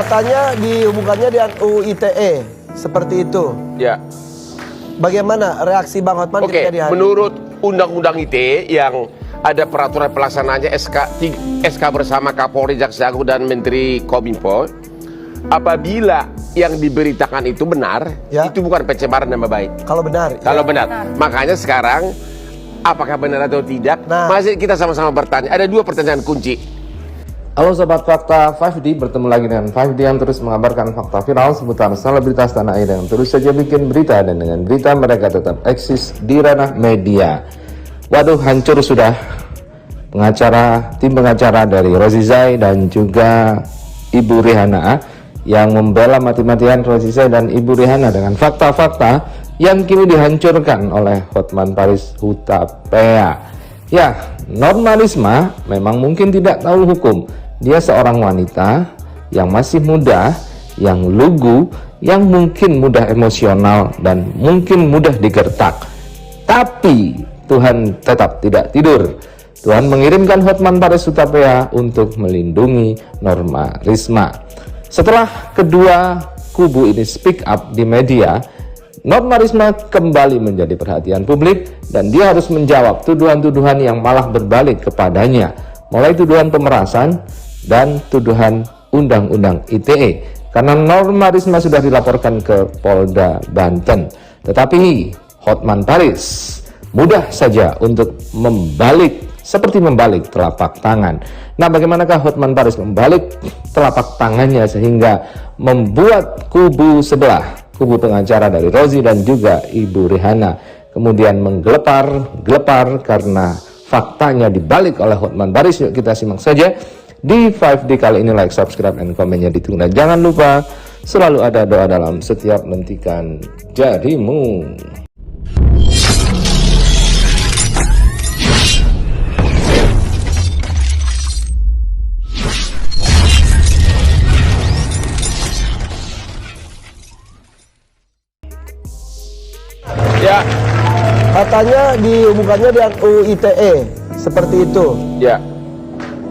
Katanya dihubungkannya dengan UU ITE seperti itu. Ya. Bagaimana reaksi Bang Hotman ketika di hari? Menurut Undang-Undang ITE yang ada peraturan pelaksanaannya SK bersama Kapolri, Jaksa Agung dan Menteri Kominfo, apabila yang diberitakan itu benar, ya, itu bukan pencemaran nama baik. Kalau benar. Kalau benar. Makanya sekarang apakah benar atau tidak? Masih kita sama-sama bertanya. Ada dua pertanyaan kunci. Halo Sobat Fakta 5D, bertemu lagi dengan 5D yang terus mengabarkan fakta viral seputar selebritas tanah air yang terus saja bikin berita, dan dengan berita mereka tetap eksis di ranah media. Waduh, hancur sudah tim pengacara dari Rozi Zai dan juga Ibu Rihanna yang membela mati-matian Rozi Zai dan Ibu Rihanna dengan fakta-fakta yang kini dihancurkan oleh Hotman Paris Hutapea. Ya, Norma Risma memang mungkin tidak tahu hukum. Dia seorang wanita yang masih muda, yang lugu, yang mungkin mudah emosional dan mungkin mudah digertak. Tapi Tuhan tetap tidak tidur. Tuhan mengirimkan Hotman Paris Hutapea untuk melindungi Norma Risma. Setelah kedua kubu ini speak up di media, Norma Risma kembali menjadi perhatian publik dan dia harus menjawab tuduhan-tuduhan yang malah berbalik kepadanya, mulai tuduhan pemerasan dan tuduhan Undang-Undang ITE, karena Norma Risma sudah dilaporkan ke Polda Banten. Tetapi Hotman Paris mudah saja untuk seperti membalik telapak tangan. Nah, bagaimanakah Hotman Paris membalik telapak tangannya sehingga membuat kubu sebelah, kubu pengacara dari Rozi dan juga Ibu Rihanna, kemudian menggelepar karena faktanya dibalik oleh Hotman Paris? Yuk kita simak saja di 5D kali ini. Like, subscribe, dan komennya ditunggu. Dan jangan lupa selalu ada doa dalam setiap lentikan jarimu. Ya. Katanya dihubungkannya dengan UU ITE seperti itu. Ya.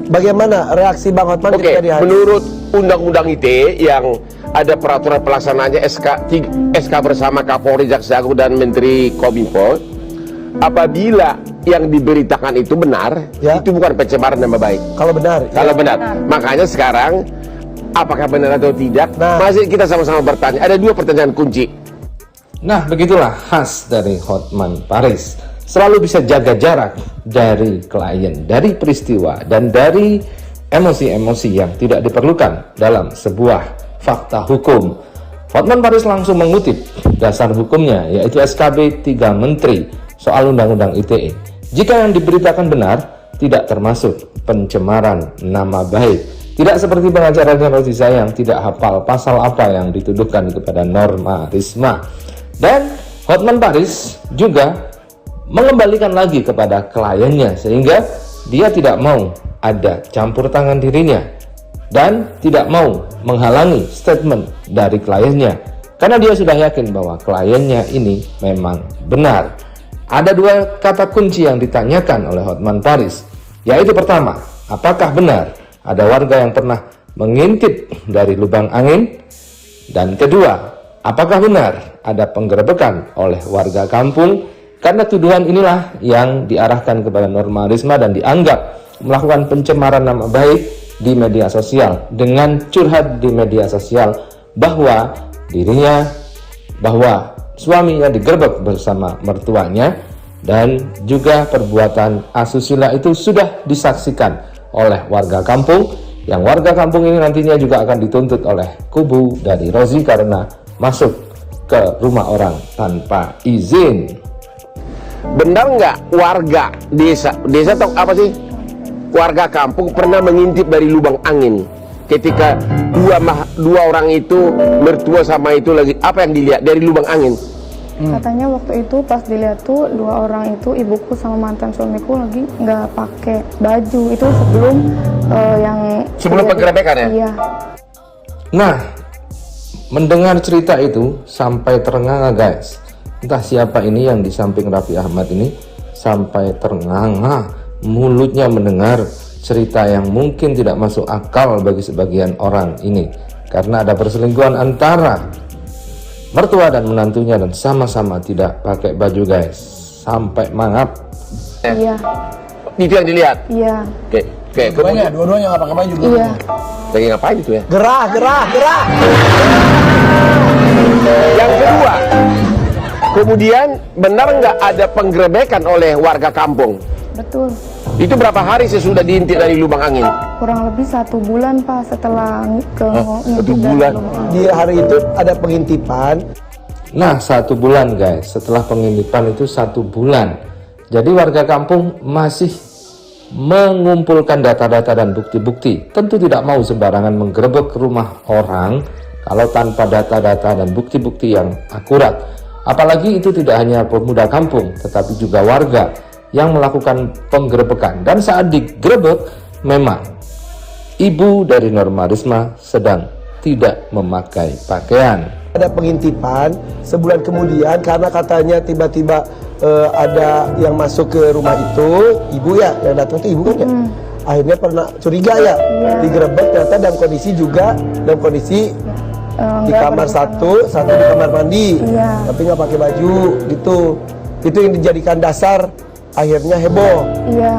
Bagaimana reaksi Bang Hotman ketika di hari? Menurut Undang-Undang ITE yang ada peraturan pelaksanaannya SK bersama Kapolri, Jaksa Agung dan Menteri Kominfo, apabila yang diberitakan itu benar, ya, itu bukan pencemaran nama baik. Kalau benar. Kalau benar. Makanya sekarang apakah benar atau tidak? Masih kita sama-sama bertanya. Ada dua pertanyaan kunci. Nah, begitulah khas dari Hotman Paris. Selalu bisa jaga jarak dari klien, dari peristiwa, dan dari emosi-emosi yang tidak diperlukan dalam sebuah fakta hukum. Hotman Paris langsung mengutip dasar hukumnya, yaitu SKB 3 Menteri soal Undang-Undang ITE. Jika yang diberitakan benar, tidak termasuk pencemaran nama baik. Tidak seperti pengacaranya Rozi Zai yang tidak hafal pasal apa yang dituduhkan kepada Norma Risma. Dan Hotman Paris juga mengembalikan lagi kepada kliennya, sehingga dia tidak mau ada campur tangan dirinya dan tidak mau menghalangi statement dari kliennya, karena dia sudah yakin bahwa kliennya ini memang benar. Ada dua kata kunci yang ditanyakan oleh Hotman Paris, yaitu pertama, apakah benar ada warga yang pernah mengintip dari lubang angin, dan kedua, apakah benar ada penggerebekan oleh warga kampung. Karena tuduhan inilah yang diarahkan kepada Norma Risma dan dianggap melakukan pencemaran nama baik di media sosial dengan curhat di media sosial bahwa suaminya digerebek bersama mertuanya, dan juga perbuatan asusila itu sudah disaksikan oleh warga kampung, yang warga kampung ini nantinya juga akan dituntut oleh kubu dari Rozi karena masuk ke rumah orang tanpa izin. Benar nggak warga desa atau apa sih, warga kampung pernah mengintip dari lubang angin ketika dua orang itu, mertua sama itu lagi, apa yang dilihat dari lubang angin? Katanya waktu itu pas dilihat tuh dua orang itu, ibuku sama mantan suamiku lagi nggak pakai baju. Itu sebelum penggerebekan ya? Iya. Nah, mendengar cerita itu sampai terengah guys. Entah siapa ini yang di samping Raffi Ahmad ini sampai terengah mulutnya mendengar cerita yang mungkin tidak masuk akal bagi sebagian orang ini. karena ada perselingkuhan antara mertua dan menantunya dan sama-sama tidak pakai baju guys, sampai mangap. Iya. Itu yang dilihat. Iya. Oke, kemudian Dua-duanya nggak pakai baju. Iya. lagi ngapain itu ya? Gerah. Yang kedua, kemudian benar nggak ada penggerebekan oleh warga kampung? Betul. Itu berapa hari sesudah diintip dari lubang angin? Kurang lebih 1 bulan Pak setelah Satu ngintip dari bulan. lubang angin. Di hari itu ada pengintipan. Nah, 1 bulan guys, setelah pengintipan itu 1 bulan. Jadi warga kampung masih mengumpulkan data-data dan bukti-bukti. Tentu tidak mau sembarangan menggerebek rumah orang kalau tanpa data-data dan bukti-bukti yang akurat. Apalagi itu tidak hanya pemuda kampung, tetapi juga warga yang melakukan penggerebekan. Dan saat digerebek, memang ibu dari Norma Risma sedang tidak memakai pakaian. Ada pengintipan sebulan kemudian karena katanya tiba-tiba ada yang masuk ke rumah itu, ibu ya yang datang itu ibu kan ya. Akhirnya pernah curiga ya, digerebek ternyata dalam kondisi di kamar satu di kamar mandi, tapi nggak pakai baju gitu. Itu yang dijadikan dasar akhirnya heboh. Iya.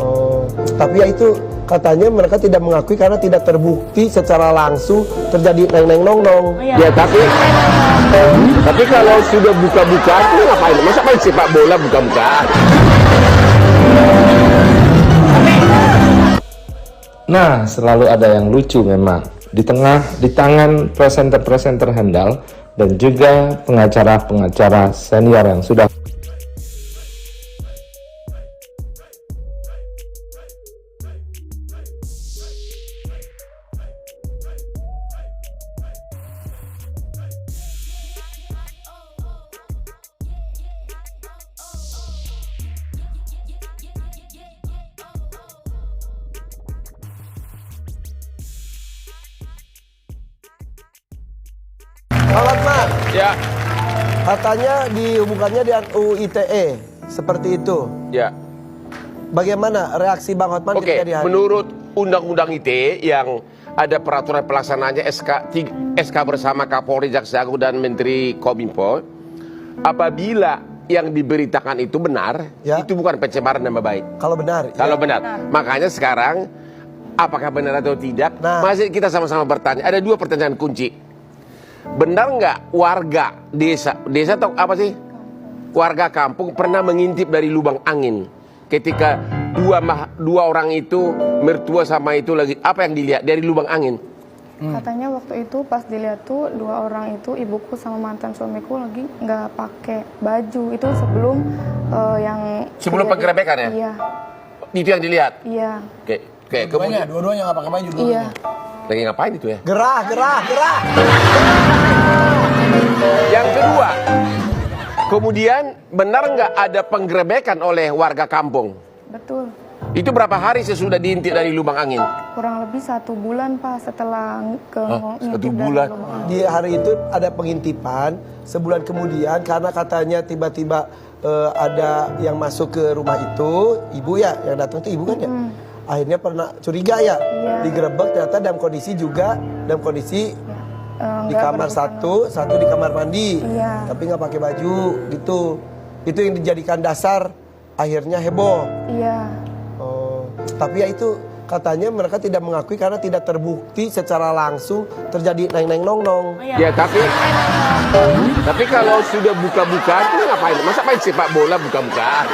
Oh, tapi ya itu katanya mereka tidak mengakui karena tidak terbukti secara langsung terjadi neng-nong. Ya tapi kalau sudah buka-bukaan itu ngapain? Masa main sepak bola buka-bukaan? Nah, selalu ada yang lucu memang. Di tangan presenter-presenter handal dan juga pengacara-pengacara senior yang sudah Alat Mak, Ya, katanya dihubungkannya dengan UU ITE seperti itu. ya. Bagaimana reaksi Bang Hotman Oke, ketika di hari? menurut Undang-Undang ITE yang ada peraturan pelaksanaannya SK bersama Kapolri, Jaksa Agung dan Menteri Kominfo, apabila yang diberitakan itu benar, Ya. itu bukan pencemaran nama baik. Kalau benar, Kalau ya. benar. Makanya sekarang apakah benar atau tidak? Nah. Masih kita sama-sama bertanya. Ada 2 pertanyaan kunci. Benar nggak warga desa atau apa sih? Warga kampung pernah mengintip dari lubang angin ketika dua orang itu mertua sama itu lagi apa yang dilihat dari lubang angin? Katanya waktu itu pas dilihat tuh 2 orang itu ibuku sama mantan suamiku lagi nggak pakai baju. Itu sebelum yang Sebelum penggerebekan ya? Iya. Itu yang dilihat. Iya. Oke, kemudian Dua-duanya nggak pakai baju. Iya. lagi ngapain itu ya? Gerah. Yang kedua, kemudian benar nggak ada penggerebekan oleh warga kampung? Betul. Itu berapa hari sesudah diintip dari lubang angin? Kurang lebih 1 bulan Pak setelah ngintip 1 dari bulan? lubang angin. Di hari itu ada pengintipan sebulan kemudian karena katanya tiba-tiba ada yang masuk ke rumah itu, ibu ya yang datang itu ibu kan ya. Akhirnya pernah curiga ya, digerebek ternyata dalam kondisi di kamar satu di kamar mandi, tapi nggak pakai baju gitu. Itu yang dijadikan dasar akhirnya heboh. Iya. Oh, tapi ya itu katanya mereka tidak mengakui karena tidak terbukti secara langsung terjadi neng-nong. Ya tapi kalau sudah buka-bukaan itu ngapain? Masa main sepak bola buka-bukaan?